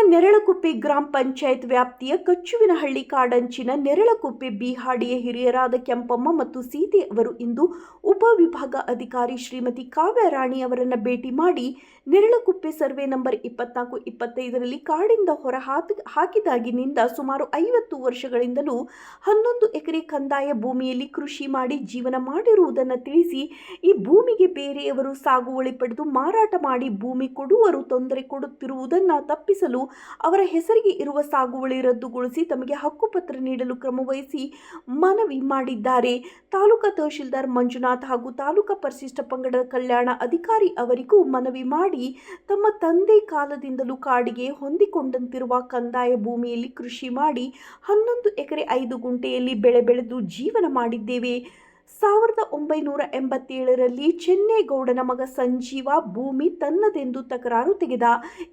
ತಾಲೂಕಿನ ನೆರಳಕುಪ್ಪೆ ಗ್ರಾಮ ಪಂಚಾಯತ್ ವ್ಯಾಪ್ತಿಯ ಕಚ್ಚುವಿನಹಳ್ಳಿ ಕಾಡಂಚಿನ ನೆರಳಕುಪ್ಪೆ ಬಿಹಾಡಿಯ ಹಿರಿಯರಾದ ಕೆಂಪಮ್ಮ ಮತ್ತು ಸೀತೆ ಅವರು ಇಂದು ಉಪವಿಭಾಗ ಅಧಿಕಾರಿ ಶ್ರೀಮತಿ ಕಾವ್ಯರಾಣಿ ಅವರನ್ನು ಭೇಟಿ ಮಾಡಿ ನೆರಳಕುಪ್ಪೆ ಸರ್ವೆ ನಂಬರ್ 24-25ರಲ್ಲಿ ಕಾಡಿಂದ ಹೊರ ಹಾಕಿದಾಗಿನಿಂದ ಸುಮಾರು 50 ವರ್ಷಗಳಿಂದಲೂ 11 ಎಕರೆ ಕಂದಾಯ ಭೂಮಿಯಲ್ಲಿ ಕೃಷಿ ಮಾಡಿ ಜೀವನ ಮಾಡಿರುವುದನ್ನು ತಿಳಿಸಿ, ಈ ಭೂಮಿಗೆ ಬೇರೆಯವರು ಸಾಗುವಳಿ ಪಡೆದು ಮಾರಾಟ ಮಾಡಿ ಭೂಮಿ ಕೊಡುವರು ತೊಂದರೆ ಕೊಡುತ್ತಿರುವುದನ್ನು ತಪ್ಪಿಸಲು ಅವರ ಹೆಸರಿಗೆ ಇರುವ ಸಾಗುವಳಿ ರದ್ದುಗೊಳಿಸಿ ತಮಗೆ ಹಕ್ಕುಪತ್ರ ನೀಡಲು ಕ್ರಮವಹಿಸಿ ಮನವಿ ಮಾಡಿದ್ದಾರೆ. ತಾಲೂಕಾ ತಹಶೀಲ್ದಾರ್ ಮಂಜುನಾಥ್ ಹಾಗೂ ತಾಲೂಕಾ ಪರಿಶಿಷ್ಟ ಪಂಗಡದ ಕಲ್ಯಾಣ ಅಧಿಕಾರಿ ಅವರಿಗೂ ಮನವಿ ಮಾಡಿ, ತಮ್ಮ ತಂದೆ ಕಾಲದಿಂದಲೂ ಕಾಡಿಗೆ ಹೊಂದಿಕೊಂಡಂತಿರುವ ಕಂದಾಯ ಭೂಮಿಯಲ್ಲಿ ಕೃಷಿ ಮಾಡಿ 11 ಎಕರೆ 5 ಗುಂಟೆಯಲ್ಲಿ ಬೆಳೆ ಬೆಳೆದು ಜೀವನ ಮಾಡಿದ್ದೇವೆ. 1987ರಲ್ಲಿ ಚೆನ್ನೇಗೌಡನ ಮಗ ಸಂಜೀವ ಭೂಮಿ ತನ್ನದೆಂದು ತಕರಾರು ತೆಗೆದ.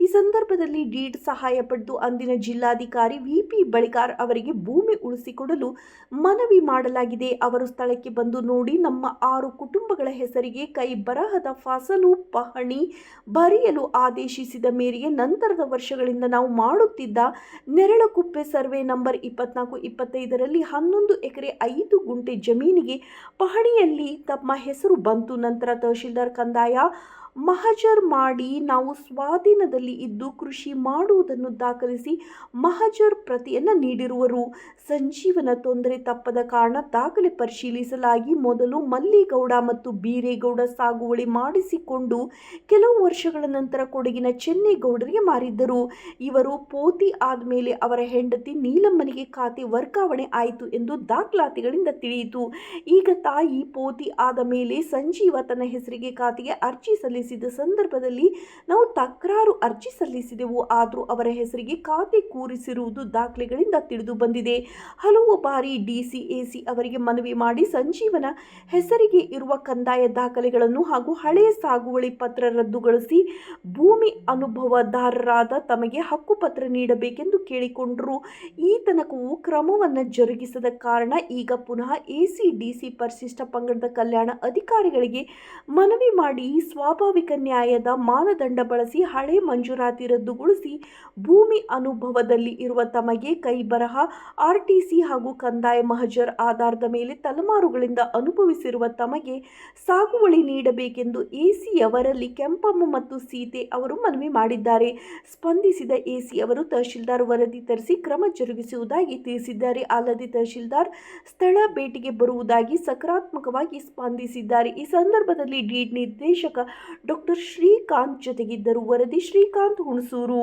ಈ ಸಂದರ್ಭದಲ್ಲಿ ಡೀಡ್ ಸಹಾಯ ಪಡೆದು ಅಂದಿನ ಜಿಲ್ಲಾಧಿಕಾರಿ ವಿ.ಪಿ. ಬಳಿಗಾರ್ ಅವರಿಗೆ ಭೂಮಿ ಉಳಿಸಿಕೊಡಲು ಮನವಿ ಮಾಡಲಾಗಿದೆ. ಅವರು ಸ್ಥಳಕ್ಕೆ ಬಂದು ನೋಡಿ ನಮ್ಮ 6 ಕುಟುಂಬಗಳ ಹೆಸರಿಗೆ ಕೈ ಬರಹದ ಫಸಲು ಪಹಣಿ ಬರೆಯಲು ಆದೇಶಿಸಿದ ಮೇರೆಗೆ ನಂತರದ ವರ್ಷಗಳಿಂದ ನಾವು ಮಾಡುತ್ತಿದ್ದ ನೆರಳಕುಪ್ಪೆ ಸರ್ವೆ ನಂಬರ್ 24-25ರಲ್ಲಿ 11 ಎಕರೆ 5 ಗುಂಟೆ ಜಮೀನಿಗೆ ಪಹಣಿಯಲ್ಲಿ ತಮ್ಮ ಹೆಸರು ಬಂತು. ನಂತರ ತಹಶೀಲ್ದಾರ್ ಕಂದಾಯ ಮಹಜರ್ ಮಾಡಿ ನಾವು ಸ್ವಾಧೀನದಲ್ಲಿ ಇದ್ದು ಕೃಷಿ ಮಾಡುವುದನ್ನು ದಾಖಲಿಸಿ ಮಹಜರ್ ಪ್ರತಿಯನ್ನು ನೀಡಿರುವರು. ಸಂಜೀವನ ತೊಂದರೆ ತಪ್ಪದ ಕಾರಣ ದಾಖಲೆ ಪರಿಶೀಲಿಸಲಾಗಿ ಮೊದಲು ಮಲ್ಲಿಗೌಡ ಮತ್ತು ಬೀರೇಗೌಡ ಸಾಗುವಳಿ ಮಾಡಿಸಿಕೊಂಡು ಕೆಲವು ವರ್ಷಗಳ ನಂತರ ಕೊಡಗಿನ ಚೆನ್ನೇಗೌಡರಿಗೆ ಮಾರಿದ್ದರು. ಇವರು ಪೋತಿ ಆದಮೇಲೆ ಅವರ ಹೆಂಡತಿ ನೀಲಮ್ಮನಿಗೆ ಖಾತೆ ವರ್ಗಾವಣೆ ಆಯಿತು ಎಂದು ದಾಖಲಾತಿಗಳಿಂದ ತಿಳಿಯಿತು. ಈಗ ತಾಯಿ ಪೋತಿ ಆದ ಮೇಲೆ ಸಂಜೀವ ತನ್ನ ಹೆಸರಿಗೆ ಖಾತೆಗೆ ಅರ್ಜಿ ಸಲ್ಲಿಸಿದ ಸಂದರ್ಭದಲ್ಲಿ ನಾವು ತಕರಾರು ಅರ್ಜಿ ಸಲ್ಲಿಸಿದೆವು. ಆದರೂ ಅವರ ಹೆಸರಿಗೆ ಖಾತೆ ಕೂರಿಸಿರುವುದು ದಾಖಲೆಗಳಿಂದ ತಿಳಿದು ಬಂದಿದೆ. ಹಲವು ಬಾರಿ ಡಿಸಿ ಎಸಿ ಅವರಿಗೆ ಮನವಿ ಮಾಡಿ ಸಂಜೀವನ ಹೆಸರಿಗೆ ಇರುವ ಕಂದಾಯ ದಾಖಲೆಗಳನ್ನು ಹಾಗೂ ಹಳೆಯ ಸಾಗುವಳಿ ಪತ್ರ ರದ್ದುಗೊಳಿಸಿ ಭೂಮಿ ಅನುಭವದಾರರಾದ ತಮಗೆ ಹಕ್ಕುಪತ್ರ ನೀಡಬೇಕೆಂದು ಕೇಳಿಕೊಂಡರು. ಈ ತನಕವೂ ಕ್ರಮವನ್ನು ಜರುಗಿಸದ ಕಾರಣ ಈಗ ಪುನಃ ಎಸಿ ಡಿಸಿ ಪರಿಶಿಷ್ಟ ಪಂಗಡದ ಕಲ್ಯಾಣ ಅಧಿಕಾರಿಗಳಿಗೆ ಮನವಿ ಮಾಡಿ ಸ್ವಾಭಾವಿಕ ನ್ಯಾಯದ ಮಾನದಂಡ ಬಳಸಿ ಹಳೆ ಮಂಜೂರಾತಿ ರದ್ದುಗೊಳಿಸಿ ಭೂಮಿ ಅನುಭವದಲ್ಲಿ ಇರುವ ತಮಗೆ ಕೈ ಬರಹ ಆರ್ಟಿಸಿ ಹಾಗೂ ಕಂದಾಯ ಮಹಜರ್ ಆಧಾರದ ಮೇಲೆ ತಲೆಮಾರುಗಳಿಂದ ಅನುಭವಿಸಿರುವ ತಮಗೆ ಸಾಗುವಳಿ ನೀಡಬೇಕೆಂದು ಎಸಿ ಅವರಲ್ಲಿ ಕೆಂಪಮ್ಮ ಮತ್ತು ಸೀತೆ ಅವರು ಮನವಿ ಮಾಡಿದ್ದಾರೆ. ಸ್ಪಂದಿಸಿದ ಎಸಿ ಅವರು ತಹಶೀಲ್ದಾರ್ ವರದಿ ತರಿಸಿ ಕ್ರಮ ಜರುಗಿಸುವುದಾಗಿ ತಿಳಿಸಿದ್ದಾರೆ. ಅಲ್ಲದೆ ತಹಶೀಲ್ದಾರ್ ಸ್ಥಳ ಭೇಟಿಗೆ ಬರುವುದಾಗಿ ಸಕಾರಾತ್ಮಕವಾಗಿ ಸ್ಪಂದಿಸಿದ್ದಾರೆ. ಈ ಸಂದರ್ಭದಲ್ಲಿ ಡೀಡ್ ನಿರ್ದೇಶಕ ಡಾಕ್ಟರ್ ಶ್ರೀಕಾಂತ್ ಜೊತೆಗಿದ್ದರು. ವರದಿ ಶ್ರೀಕಾಂತ್ ಹುಣಸೂರು.